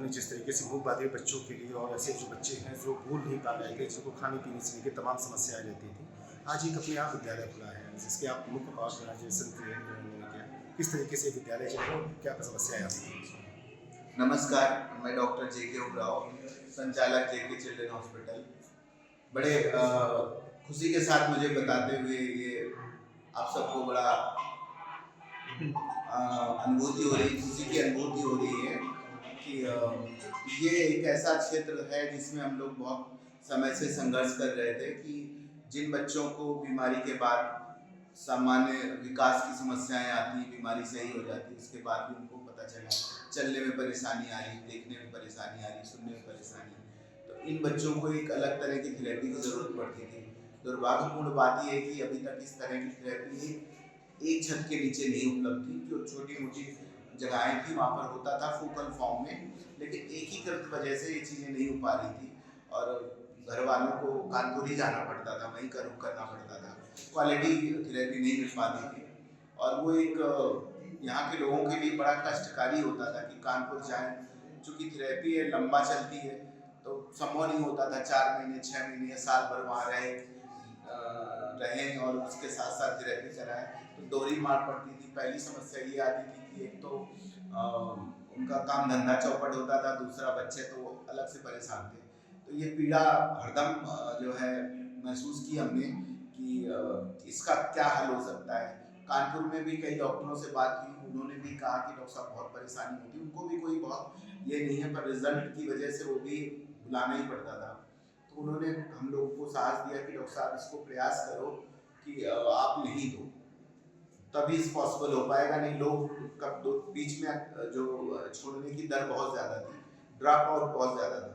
ने जिस तरीके से मुँह बांधे बच्चों के लिए और ऐसे जो बच्चे हैं जो भूल नहीं पा रहे थे, जिनको खाने पीने से लेकर तमाम समस्याएं रहती थी, आज एक अपने आप विद्यालय खुला है जिसके आप मुख्य ऑर्गेनाइजेशन के उन्होंने किया। किस तरीके से विद्यालय चल रहा है और क्या समस्याएं आती हैं? नमस्कार, मैं डॉक्टर जेके उमराव, संचालक जेके चिल्ड्रन हॉस्पिटल। बड़े खुशी के साथ मुझे बताते हुए ये आप सबको बड़ा अनुभूति हो रही, खुशी की अनुभूति हो रही है कि ये एक ऐसा क्षेत्र है जिसमें हम लोग बहुत समय से संघर्ष कर रहे थे कि जिन बच्चों को बीमारी के बाद सामान्य विकास की समस्याएं आती, बीमारी सही हो जाती, उसके बाद भी उनको पता चला चलने में परेशानी आ रही, देखने में परेशानी आ रही, सुनने में परेशानी, तो इन बच्चों को एक अलग तरह की थेरेपी की ज़रूरत पड़ती थी। दुर्भाग्यपूर्ण बात यह है कि अभी तक इस तरह की थेरेपी एक छत के नीचे नहीं उपलब्ध थी। जो छोटी मोटी जगहें थी वहाँ पर होता था फोकल फॉर्म में, लेकिन एकीकृत वजह से ये चीज़ें नहीं हो पा रही थी और घर वालों को कानपुर ही जाना पड़ता था, वहीं का रुख करना पड़ता था, क्वालिटी थेरेपी नहीं मिल पाती थी और वो एक यहाँ के लोगों के लिए बड़ा कष्टकारी होता था कि कानपुर जाएं, चूँकि थेरेपी है लंबा चलती है तो संभव नहीं होता था 4 महीने 6 महीने या साल भर वहाँ रहें और उसके साथ साथ थेरेपी कराएं, तो दोहरी मार पड़ती थी। पहली समस्या ये आती थी कि एक तो उनका काम धंधा चौपट होता था, दूसरा बच्चे तो अलग से परेशान थे। तो ये पीड़ा हरदम जो है महसूस की हमने कि इसका क्या हल हो सकता है। कानपुर में भी कई डॉक्टरों से बात की, उन्होंने भी कहा कि डॉक्टर साहब बहुत परेशानी होती, उनको भी कोई बहुत ये नहीं है, पर रिजल्ट की वजह से वो भी बुलाना ही पड़ता था। तो उन्होंने हम लोगों को साहस दिया कि डॉक्टर साहब इसको प्रयास करो कि आप नहीं दो, तभी पॉसिबल हो पाएगा, नहीं लोग कब दो बीच में जो छोड़ने की दर बहुत ज़्यादा थी, ड्रॉप आउट बहुत ज़्यादा था,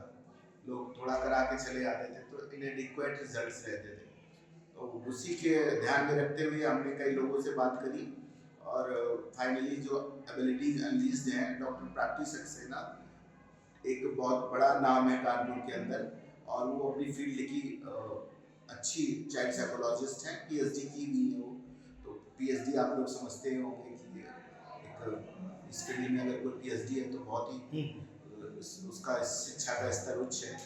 लोग थोड़ा करा के चले आते थे तो इनएडिक्वेट रिजल्ट्स रहते थे। तो उसी के ध्यान में रखते हुए हमने कई लोगों से बात करी और फाइनली जो एबिलिटीज अनलीज्ड हैं, डॉक्टर प्राप्ति सक्सेना एक बहुत बड़ा नाम है कानपुर के अंदर और वो अपनी फील्ड की अच्छी चाइल्ड साइकोलॉजिस्ट हैं, पीएचडी की भी है वो। तो पीएचडी आप लोग समझते होंगे कि एक इस फील्ड में अगर कोई पीएचडी है तो बहुत ही उसका शिक्षा का स्तर उच्च है।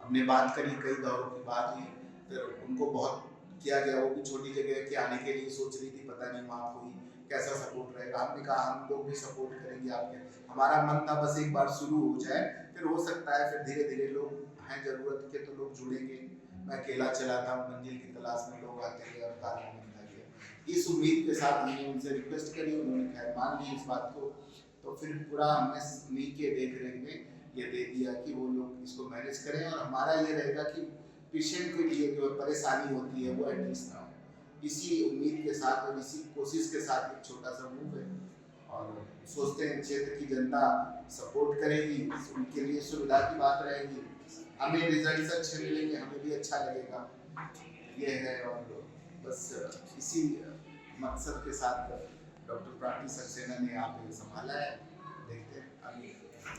हमने बात करी, कई दौरों की बात हुई, फिर उनको बहुत किया गया, वो भी छोटी जगह के आने के लिए सोच रही थी, पता नहीं वहाँ कोई कैसा सपोर्ट रहेगा। हमने कहा हम लोग भी सपोर्ट करेंगे आपके, हमारा मन था बस एक बार शुरू हो जाए, फिर हो सकता है फिर धीरे धीरे लोग हैं ज़रूरत के तो लोग जुड़ेंगे। मैं अकेला चला था, मंजिल की तलाश में लोग आते गए और कार्य बनता गया। इस उम्मीद के साथ हमने उनसे रिक्वेस्ट करी, उन्होंने खैर मान ली इस बात को, तो फिर पूरा हमने उन्हीं के देख रेख में ये दे दिया कि वो लोग इसको मैनेज करें और हमारा ये रहेगा कि पेशेंट के लिए जो परेशानी होती है वो एटलीस्ट ना हो। इसी उम्मीद के साथ और इसी कोशिश के साथ एक छोटा सा मूव है और सोचते हैं क्षेत्र की जनता सपोर्ट करेगी, उनके लिए सुविधा की बात रहेगी, हमें रिजल्ट अच्छे मिलेंगे, हमें भी अच्छा लगेगा, ये है। और बस इसी मकसद के साथ डॉक्टर प्राप्ति सक्सेना ने यहाँ पे संभाला है।